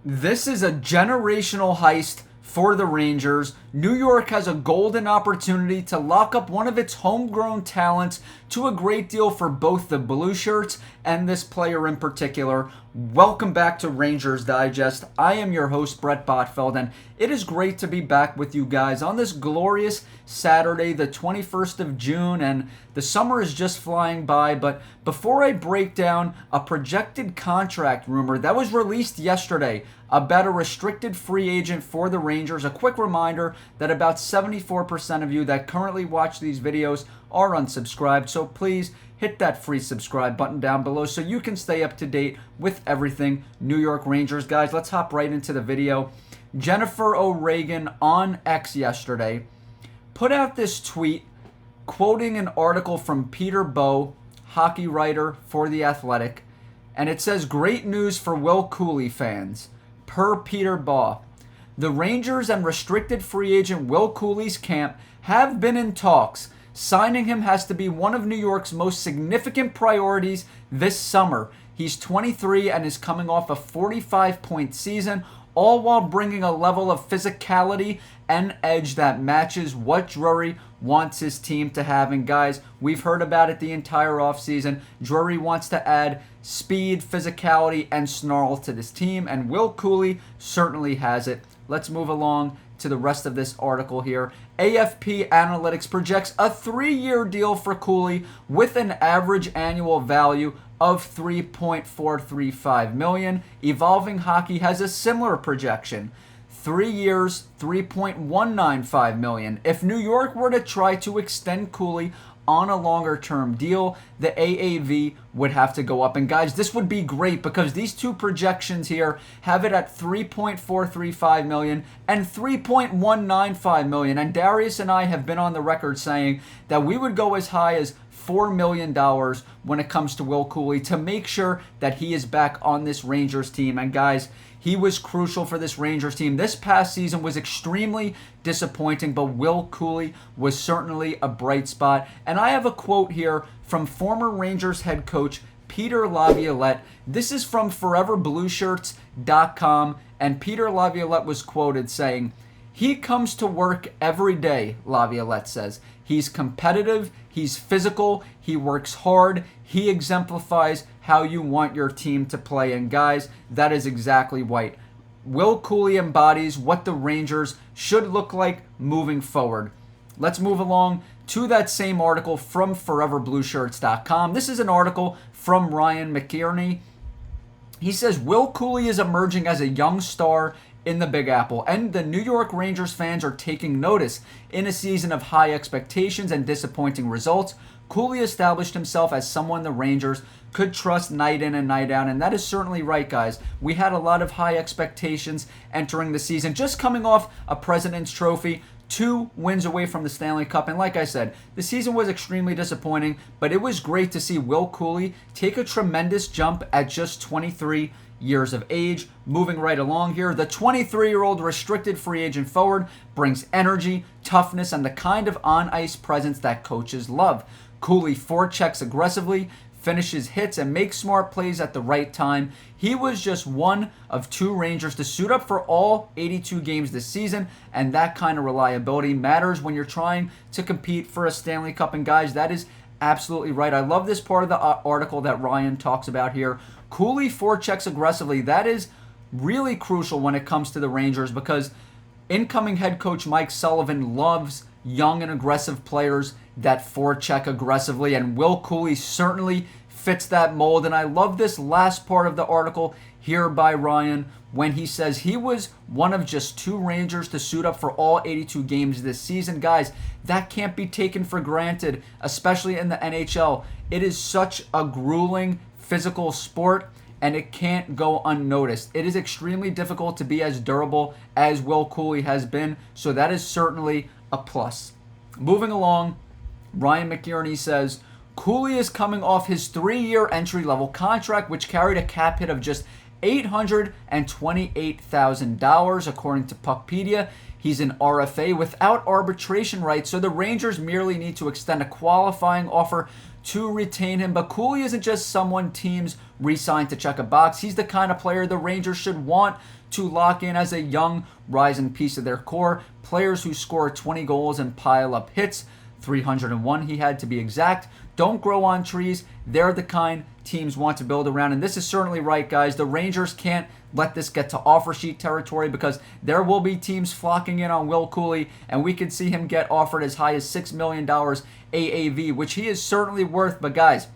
This is a generational heist for the Rangers. New York has a golden opportunity to lock up one of its homegrown talents to a great deal for both the Blue Shirts and this player in particular. Welcome back to Rangers Digest. I am your host, Bret Botfeld, and it is great to be back with you guys on this glorious Saturday, the 21st of June, and the summer is just flying by. But before I break down a projected contract rumor that was released yesterday about a restricted free agent for the Rangers, a quick reminder that about 74% of you that currently watch these videos are unsubscribed, so please hit that free subscribe button down below so you can stay up to date with everything New York Rangers. Guys, let's hop right into the video. Jennifer O'Regan on X yesterday put out this tweet quoting an article from Peter Baugh, hockey writer for The Athletic, and it says, "Great news for Will Cuylle fans. Per Peter Baugh, the Rangers and restricted free agent Will Cuylle's camp have been in talks. Signing him has to be one of New York's most significant priorities this summer. He's 23 and is coming off a 45-point season, all while bringing a level of physicality and edge that matches what Drury wants his team to have." And guys, we've heard about it the entire offseason. Drury wants to add speed, physicality, and snarl to this team, and Will Cuylle certainly has it. Let's move along to the rest of this article here. AFP Analytics projects a 3-year deal for Cuylle with an average annual value of $3.435 million. Evolving Hockey has a similar projection. 3 years, $3.195 million. If New York were to try to extend Cuylle on a longer-term deal, the AAV would have to go up. And guys, this would be great because these two projections here have it at $3.435 million and $3.195 million. And Darius and I have been on the record saying that we would go as high as $4 million when it comes to Will Cuylle to make sure that he is back on this Rangers team. And guys, he was crucial for this Rangers team. This past season was extremely disappointing, but Will Cuylle was certainly a bright spot. And I have a quote here from former Rangers head coach Peter Laviolette. This is from ForeverBlueShirts.com, and Peter Laviolette was quoted saying, "He comes to work every day," Laviolette says. "He's competitive, he's physical, he works hard, he exemplifies how you want your team to play." And guys, that is exactly right. Will Cuylle embodies what the Rangers should look like moving forward. Let's move along to that same article from ForeverBlueShirts.com. This is an article from Ryan McKierney. He says, "Will Cuylle is emerging as a young star in the Big Apple, and the New York Rangers fans are taking notice. In a season of high expectations and disappointing results, Cuylle established himself as someone the Rangers could trust night in and night out." And that is certainly right, guys. We had a lot of high expectations entering the season, just coming off a President's Trophy, 2 wins away from the Stanley Cup. And like I said, the season was extremely disappointing, but it was great to see Will Cuylle take a tremendous jump at just 23 years of age. Moving right along here, the 23-year-old restricted free agent forward brings energy, toughness, and the kind of on-ice presence that coaches love. Cuylle forechecks aggressively, finishes hits, and makes smart plays at the right time. He was just one of 2 Rangers to suit up for all 82 games this season, and that kind of reliability matters when you're trying to compete for a Stanley Cup. And guys, that is absolutely right. I love this part of the article that Ryan talks about here. Cuylle forechecks aggressively. That is really crucial when it comes to the Rangers because incoming head coach Mike Sullivan loves young and aggressive players that forecheck aggressively, and Will Cuylle certainly fits that mold. And I love this last part of the article here by Ryan when he says he was one of just 2 Rangers to suit up for all 82 games this season. Guys, that can't be taken for granted, especially in the NHL. It is such a grueling physical sport, and it can't go unnoticed. It is extremely difficult to be as durable as Will Cuylle has been, so that is certainly a plus. Moving along, Ryan McKierney says, "Cuylle is coming off his 3-year entry-level contract, which carried a cap hit of just $828,000, according to Puckpedia. He's an RFA without arbitration rights, so the Rangers merely need to extend a qualifying offer to retain him. But Cuylle isn't just someone teams re-sign to check a box. He's the kind of player the Rangers should want to lock in as a young, rising piece of their core. Players who score 20 goals and pile up hits, 301 he had to be exact, don't grow on trees. They're the kind teams want to build around. And this is certainly right, guys. The Rangers can't let this get to offer sheet territory because there will be teams flocking in on Will Cuylle, and we could see him get offered as high as $6 million AAV, which he is certainly worth. But guys,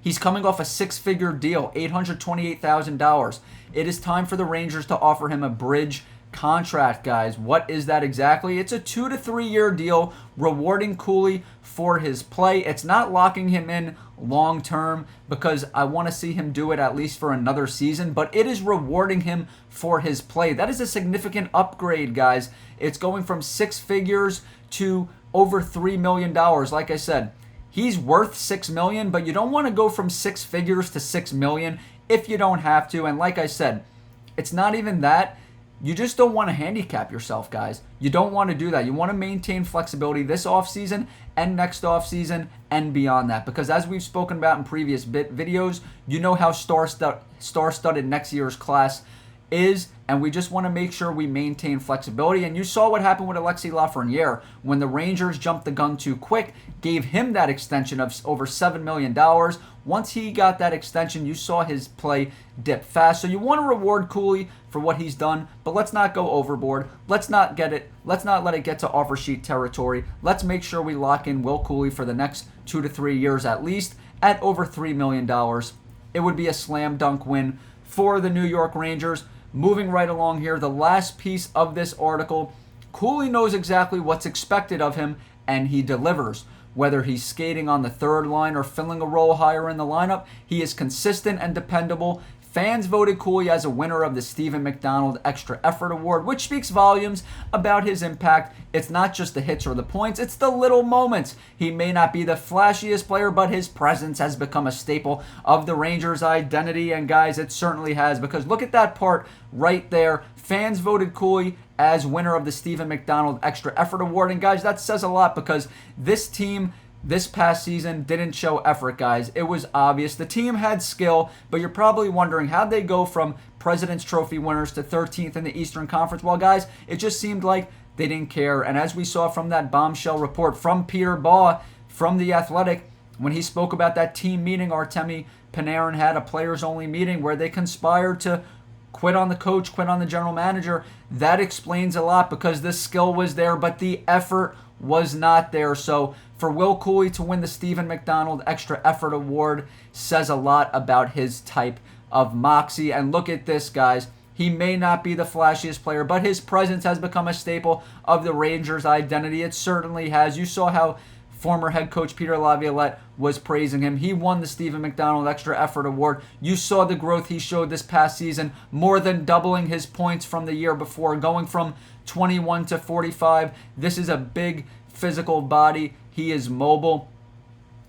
he's coming off a six-figure deal, $828,000. It is time for the Rangers to offer him a bridge contract, guys. What is that exactly? It's a 2 to 3 year deal rewarding Cuylle for his play. It's not locking him in long term because I want to see him do it at least for another season, but it is rewarding him for his play. That is a significant upgrade, guys. It's going from six figures to over $3 million. Like I said, he's worth $6 million, but you don't want to go from six figures to $6 million if you don't have to. And like I said, it's not even that. You just don't want to handicap yourself, guys. You don't want to do that. You want to maintain flexibility this offseason and next offseason and beyond that. Because as we've spoken about in previous videos, you know how star-studded next year's class is, and we just want to make sure we maintain flexibility. And you saw what happened with Alexis Lafreniere when the Rangers jumped the gun too quick, gave him that extension of over $7 million. Once he got that extension, you saw his play dip fast. So you want to reward Cuylle for what he's done, but let's not go overboard. Let's not let it get to offer sheet territory. Let's make sure we lock in Will Cuylle for the next 2 to 3 years at least at over $3 million. It would be a slam dunk win for the New York Rangers. Moving right along here, the last piece of this article, Cuylle knows exactly what's expected of him, and he delivers. Whether he's skating on the third line or filling a role higher in the lineup, he is consistent and dependable. Fans voted Cuylle as a winner of the Stephen McDonald Extra Effort Award, which speaks volumes about his impact. It's not just the hits or the points, it's the little moments. He may not be the flashiest player, but his presence has become a staple of the Rangers' identity. And guys, it certainly has, because look at that part right there. Fans voted Cuylle as winner of the Stephen McDonald Extra Effort Award. And guys, that says a lot because this team this past season didn't show effort, guys. It was obvious. The team had skill, but you're probably wondering how'd they go from President's Trophy winners to 13th in the Eastern Conference? Well, guys, it just seemed like they didn't care. And as we saw from that bombshell report from Peter Baugh from The Athletic, when he spoke about that team meeting Artemi Panarin had, a players-only meeting where they conspired to quit on the coach, quit on the general manager, that explains a lot because the skill was there, but the effort was not there. So for Will Cuylle to win the Stephen McDonald Extra Effort Award says a lot about his type of moxie. And look at this, guys. He may not be the flashiest player, but his presence has become a staple of the Rangers' identity. It certainly has. You saw how former head coach Peter Laviolette was praising him. He won the Stephen McDonald Extra Effort Award. You saw the growth he showed this past season, more than doubling his points from the year before, going from 21 to 45. This is a big physical body. He is mobile.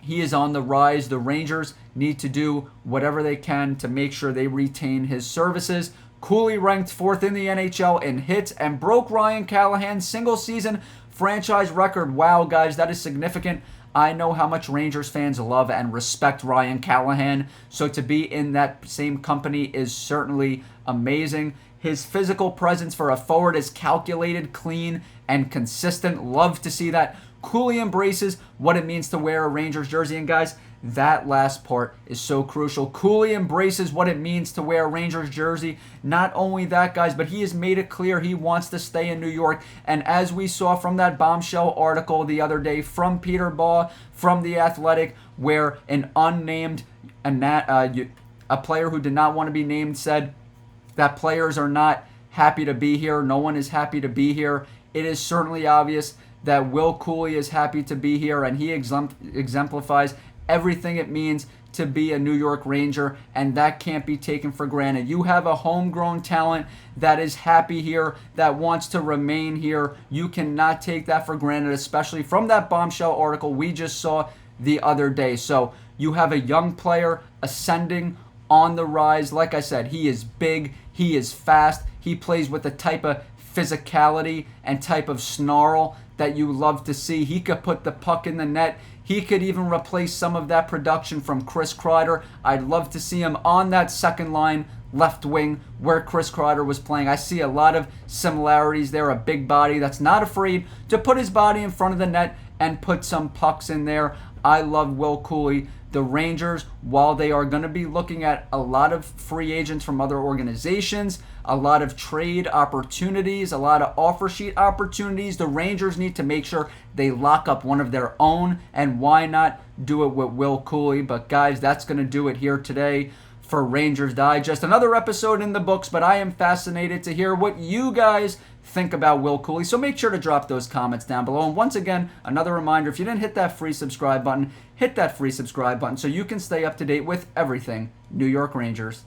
He is on the rise. The Rangers need to do whatever they can to make sure they retain his services. Cuylle ranked 4th in the NHL in hits and broke Ryan Callahan's single-season franchise record. Wow, guys, that is significant. I know how much Rangers fans love and respect Ryan Callahan, so to be in that same company is certainly amazing. His physical presence for a forward is calculated, clean, and consistent. Love to see that. Cuylle embraces what it means to wear a Rangers jersey. And guys, that last part is so crucial. Cuylle embraces what it means to wear a Rangers jersey. Not only that, guys, but he has made it clear he wants to stay in New York. And as we saw from that bombshell article the other day from Peter Baugh from The Athletic, where an unnamed, a player who did not want to be named said that players are not happy to be here. No one is happy to be here. It is certainly obvious that Will Cuylle is happy to be here, and he exemplifies everything it means to be a New York Ranger, and that can't be taken for granted. You have a homegrown talent that is happy here, that wants to remain here. You cannot take that for granted, especially from that bombshell article we just saw the other day. So you have a young player ascending on the rise. Like I said, he is big, He is fast. He plays with the type of physicality and type of snarl that you love to see. He could put the puck in the net. He could even replace some of that production from Chris Kreider. I'd love to see him on that second line left wing where Chris Kreider was playing. I see a lot of similarities there. A big body that's not afraid to put his body in front of the net and put some pucks in there. I love Will Cuylle. The Rangers, while they are going to be looking at a lot of free agents from other organizations, a lot of trade opportunities, a lot of offer sheet opportunities, the Rangers need to make sure they lock up one of their own, and why not do it with Will Cuylle? But guys, that's going to do it here today for Rangers Digest. Another episode in the books, but I am fascinated to hear what you guys think about Will Cuylle. So make sure to drop those comments down below. And once again, another reminder, if you didn't hit that free subscribe button, hit that free subscribe button so you can stay up to date with everything New York Rangers.